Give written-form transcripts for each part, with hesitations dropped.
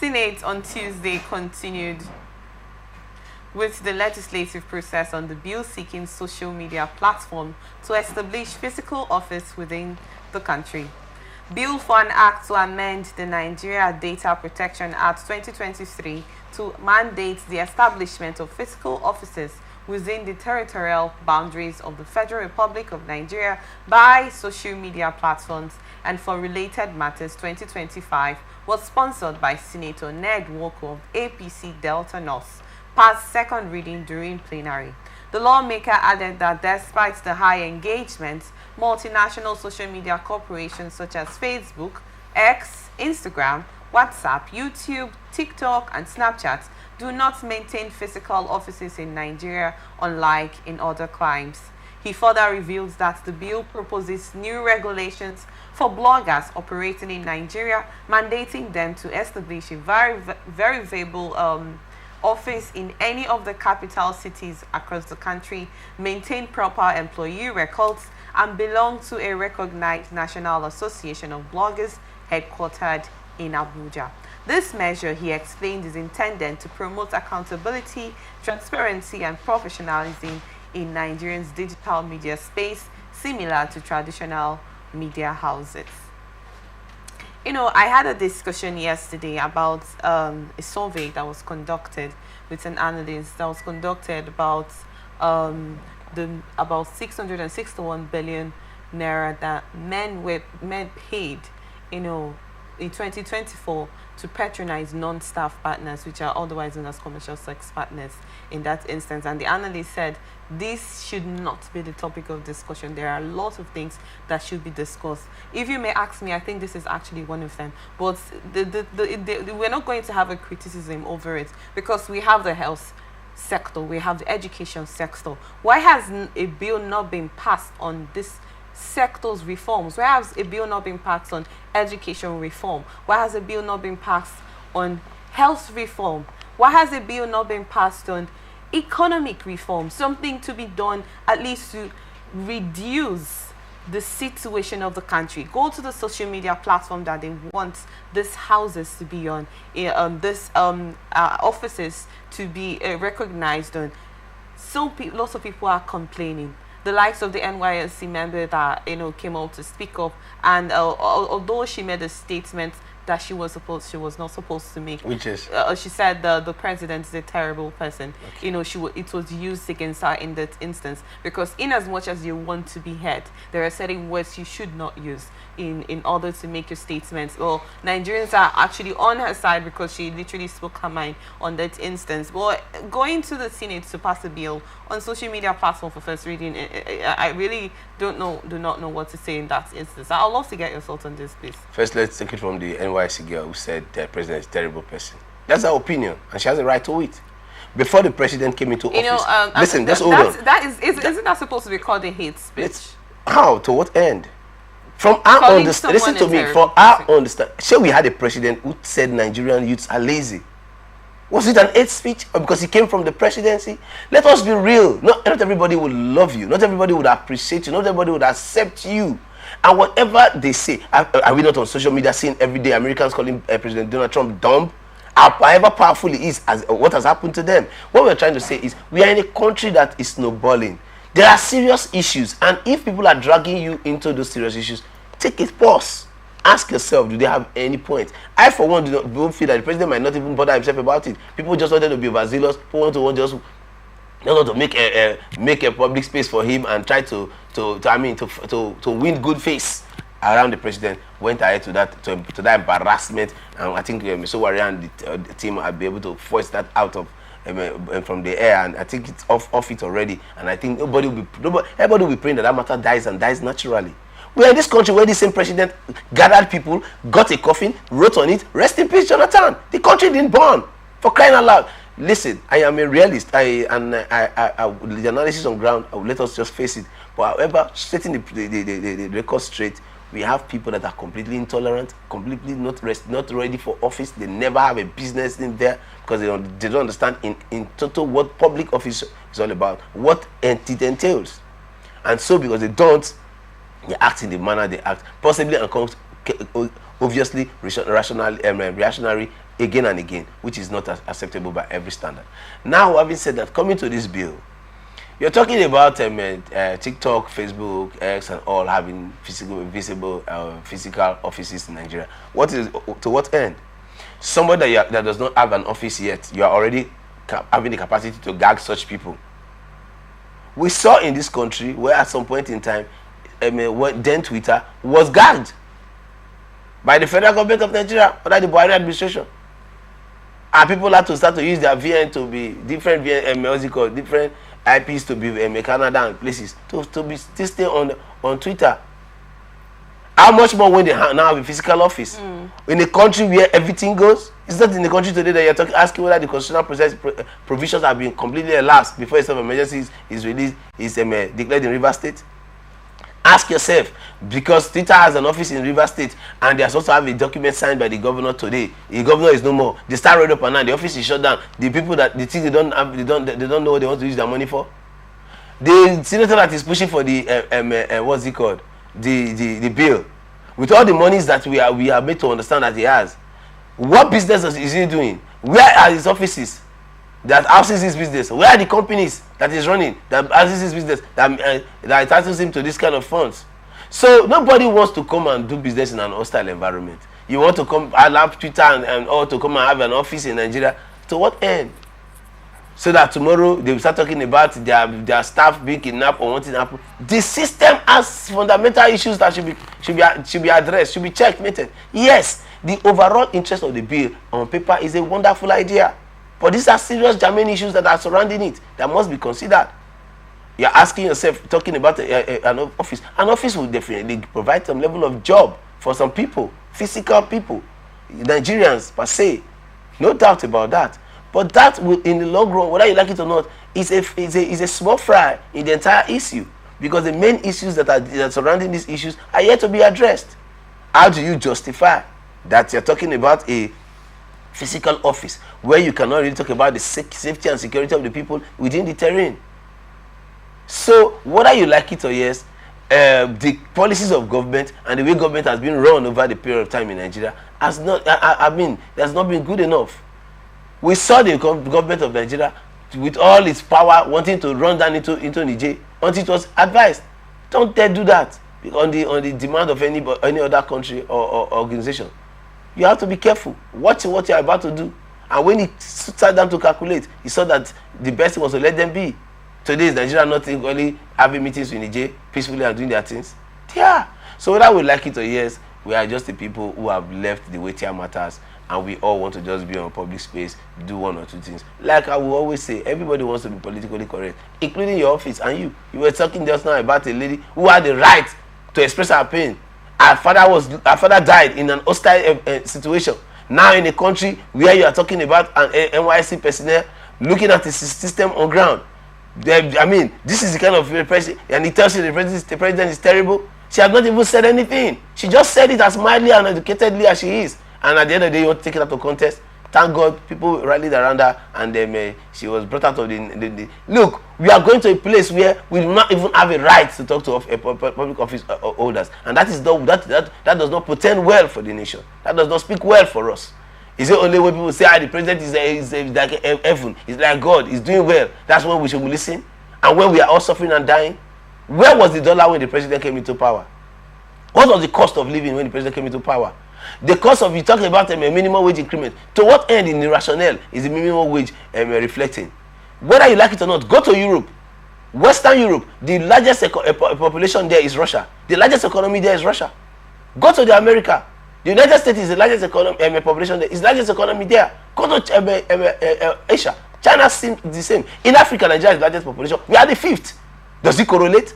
Senate on Tuesday continued with the legislative process on the bill seeking social media platform to establish physical office within the country. Bill for an act to amend the Nigeria Data Protection Act 2023 to mandate the establishment of physical offices within the territorial boundaries of the Federal Republic of Nigeria by social media platforms and for related matters 2025 was sponsored by Senator Ned Nwoko of APC Delta North, passed second reading during plenary. The lawmaker added that despite the high engagement, multinational social media corporations such as Facebook, X, Instagram, WhatsApp, YouTube, TikTok, and Snapchat do not maintain physical offices in Nigeria, unlike in other climes. He further reveals that the bill proposes new regulations for bloggers operating in Nigeria, mandating them to establish a very viable office in any of the capital cities across the country, maintain proper employee records, and belong to a recognized National Association of Bloggers headquartered in Abuja. This measure, he explained, is intended to promote accountability, transparency, and professionalism in Nigerians' digital media space, similar to traditional media houses. You know, I had a discussion yesterday about a survey that was conducted with an analyst that was conducted about about 661 billion naira that men paid, you know, in 2024 to patronize non-staff partners, which are otherwise known as commercial sex partners in that instance. And the analyst said this should not be the topic of discussion. There are a lot of things that should be discussed. If you may ask me, I think this is actually one of them. But we're not going to have a criticism over it because we have the health sector, we have the education sector. Why has a bill not been passed on this sector's reforms? Why has a bill not been passed on education reform? Why has a bill not been passed on health reform? Why has a bill not been passed on economic reform? Something to be done at least to reduce the situation of the country. Go to the social media platform that they want these houses to be on, offices to be recognized on. Lots of people are complaining. The likes of the NYSC member that, you know, came out to speak up, and although she made a statement that she was not supposed to make, which is she said the president is a terrible person. Okay. You know, it was used against her in that instance because in as much as you want to be heard, there are certain words you should not use in order to make your statements. Well, Nigerians are actually on her side because she literally spoke her mind on that instance. Well, going to the Senate to pass a bill on social media platform for first reading, I really do not know what to say in that instance. I'd love to get your thoughts on this, please. First, let's take it from the NYC girl who said the president is a terrible person. That's her opinion, and she has a right to it. Before the president came into office, listen, just hold on. Isn't that supposed to be called a hate speech? How? To what end? From our understanding, listen to me. From our understanding, say we had a president who said Nigerian youths are lazy. Was it an hate speech or because he came from the presidency? Let us be real. Not everybody would love you. Not everybody would appreciate you. Not everybody would accept you. And whatever they say, are we not on social media seeing every day Americans calling President Donald Trump dumb? However powerful he is, as what has happened to them. What we're trying to say is we are in a country that is snowballing. There are serious issues, and if people are dragging you into those serious issues, take a pause. Ask yourself, do they have any point? I, for one, don't feel that the president might not even bother himself about it. People just wanted to be overzealous. People want to make a public space for him and try to win good face around the president. Went ahead to that embarrassment, and I think Mr. Warrior and the team will be able to force that out of from the air, and I think it's off it already. And I think everybody will be praying that matter dies and dies naturally. We are in this country where the same president gathered people, got a coffin, wrote on it, "Rest in peace, Jonathan." The country didn't burn, for crying out loud. Listen, I am a realist. The analysis on ground, let us just face it. But however, setting the record straight, we have people that are completely intolerant, completely not ready for office. They never have a business in there because they don't understand in total what public office is all about, what it entails. And so because they don't, they act in the manner they act, possibly obviously reactionary again and again, which is not acceptable by every standard. Now, having said that, coming to this bill, you're talking about TikTok, Facebook, X, and all having visible physical offices in Nigeria. To what end? Somebody that does not have an office yet, you are already having the capacity to gag such people. We saw in this country where at some point in time, then Twitter was gagged by the federal government of Nigeria under the Buhari administration. And people had to start to use their VN to be different VN, different IPs to be Canada and places to be still stay on Twitter. How much more when they now have a physical office in a country where everything goes? It's not in the country today that you're asking whether the constitutional provisions have been completely elapsed before a state of emergency is released, is declared in Rivers State. Ask yourself, because Twitter has an office in Rivers State and they also have a document signed by the governor today. The governor is no more. They start right up and down. The office is shut down. The people that they think they don't know what they want to use their money for. The senator that is pushing for the what's it called, the bill, with all the monies that we are made to understand that he has, what business is he doing? Where are his offices that houses his business? Where are the companies that is running that houses his business that entitles him to this kind of funds? So nobody wants to come and do business in an hostile environment. You want to come have Twitter and all to come and have an office in Nigeria. To what end? So that tomorrow they will start talking about their staff being kidnapped or wanting to happen. The system has fundamental issues that should be addressed, should be checkmated. Yes, the overall interest of the bill on paper is a wonderful idea, but these are serious germane issues that are surrounding it that must be considered. You're asking yourself, talking about an office. An office will definitely provide some level of job for some people, physical people, Nigerians per se, no doubt about that. But that will, in the long run, whether you like it or not, is a small fry in the entire issue, because the main issues that are surrounding these issues are yet to be addressed. How do you justify that you're talking about a physical office where you cannot really talk about the safety and security of the people within the terrain? So whether you like it or yes, the policies of government and the way government has been run over the period of time in Nigeria has not been good enough. We saw the government of Nigeria with all its power wanting to run down into Niger until it was advised, don't dare do that on the demand of any other country or organization. You have to be careful. Watch what you are about to do. And when he sat down to calculate, he saw that the best thing was to let them be. Today is Nigeria not only having meetings with Niger peacefully and doing their things? Yeah. So whether we like it or yes, we are just the people who have left the weightier matters, and we all want to just be on public space, do one or two things. Like I will always say, everybody wants to be politically correct, including your office and you. You were talking just now about a lady who had the right to express her pain. Her father died in an hostile situation. Now in a country where you are talking about an NYSC personnel looking at the system on ground. I mean, this is the kind of president, and he tells you the president is terrible. She has not even said anything. She just said it as mildly and educatedly as she is. And at the end of the day, you want to take it out of contest. Thank God people rallied around her, and she was brought out of the. Look, we are going to a place where we do not even have a right to talk to public office holders, and that does not portend well for the nation. That does not speak well for us. Is it only when people say, the president is like heaven, he's like God, he's doing well, that's when we should listen? And when we are all suffering and dying? Where was the dollar when the president came into power? What was the cost of living when the president came into power? The cost of, you talking about a minimum wage increment. To what end in the rationale is the minimum wage reflecting? Whether you like it or not, go to Europe. Western Europe, the largest population there is Russia. The largest economy there is Russia. Go to the America. The United States is the largest population there. It's the largest economy there. Go to Asia. China seems the same. In Africa, Nigeria is the largest population. We are the 5th. Does it correlate?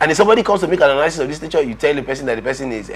And if somebody comes to make an analysis of this nature, you tell the person that the person is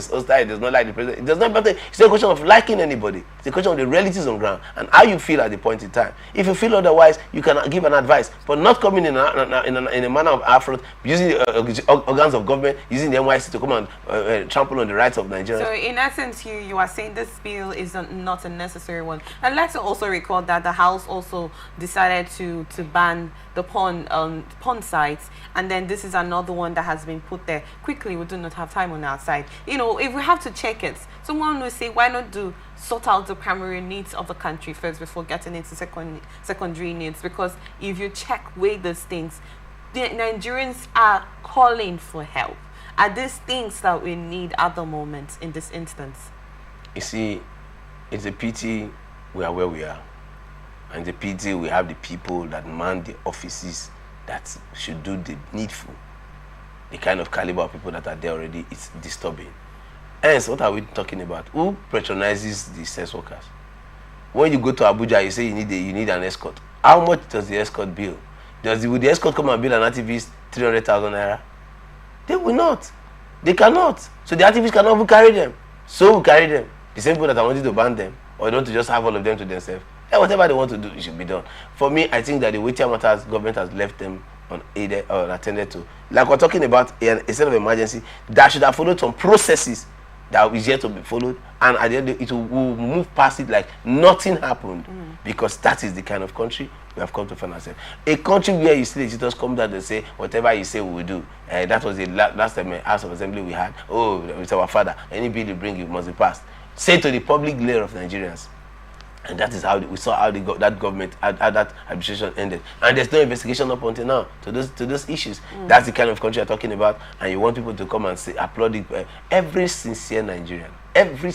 hostile, does not like the president. It does not matter. It's not a question of liking anybody. It's a question of the realities on ground and how you feel at the point in time. If you feel otherwise, you can give an advice, but not coming in a manner of affront, using the organs of government, using the NYSC to come and trample on the rights of Nigerians. So in essence, you are saying this bill is not a necessary one. And let's also recall that the House also decided to ban the porn sites, and then this is another another one that has been put there. Quickly, we do not have time on our side. You know, if we have to check it, someone will say, why not sort out the primary needs of the country first before getting into secondary needs? Because if you weigh those things, the Nigerians are calling for help. Are these things that we need at the moment in this instance? You see, it's a pity we are where we are. And the pity we have the people that man the offices that should do the needful. The kind of caliber of people that are there already, it's disturbing. Hence, what are we talking about? Who patronizes the sex workers? When you go to Abuja, you say you need an escort. How much does the escort bill? Would the escort come and bill an activist 300,000 naira? They will not. They cannot. So the activists cannot even carry them. So we carry them. The same people that are wanting to ban them, or don't to just have all of them to themselves. And whatever they want to do, it should be done. For me, I think that the weightier matters, government has left them unaided or unattended to. Like we're talking about a state of emergency, that should have followed some processes that is yet to be followed, and at the end it will move past it like nothing happened, because that is the kind of country we have come to find ourselves. A country where you see legislators come down and say, whatever you say we will do. That was the last time House of Assembly we had. Oh, it's our father. Any bill you bring, it must be passed. Say to the public layer of Nigerians. And that is how we saw how that government, how that administration ended. And there's no investigation up until now to those issues. That's the kind of country you're talking about. And you want people to come and say, applaud it. Every sincere Nigerian, every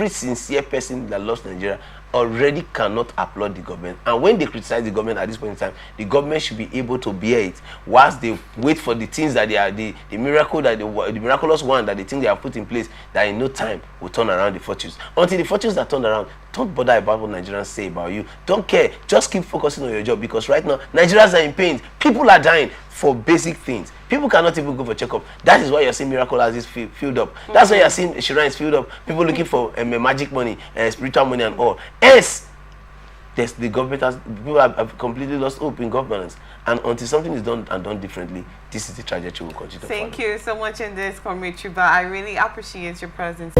sincere person that loves Nigeria already cannot applaud the government. And when they criticize the government at this point in time, the government should be able to bear it whilst they wait for the things that they are, the miraculous one that they think they have put in place, that in no time will turn around the fortunes. Until the fortunes are turned around, don't bother about what Nigerians say about you. Don't care. Just keep focusing on your job, because right now, Nigerians are in pain. People are dying for basic things. People cannot even go for checkup. That is why you're seeing Miracle Houses filled up. That's why you're seeing shrines filled up. People looking for magic money, spiritual money and all. Yes, the government people have completely lost hope in governance. And until something is done and done differently, this is the trajectory we'll continue to follow. Thank you so much in this, Comrade Chuba. I really appreciate your presence.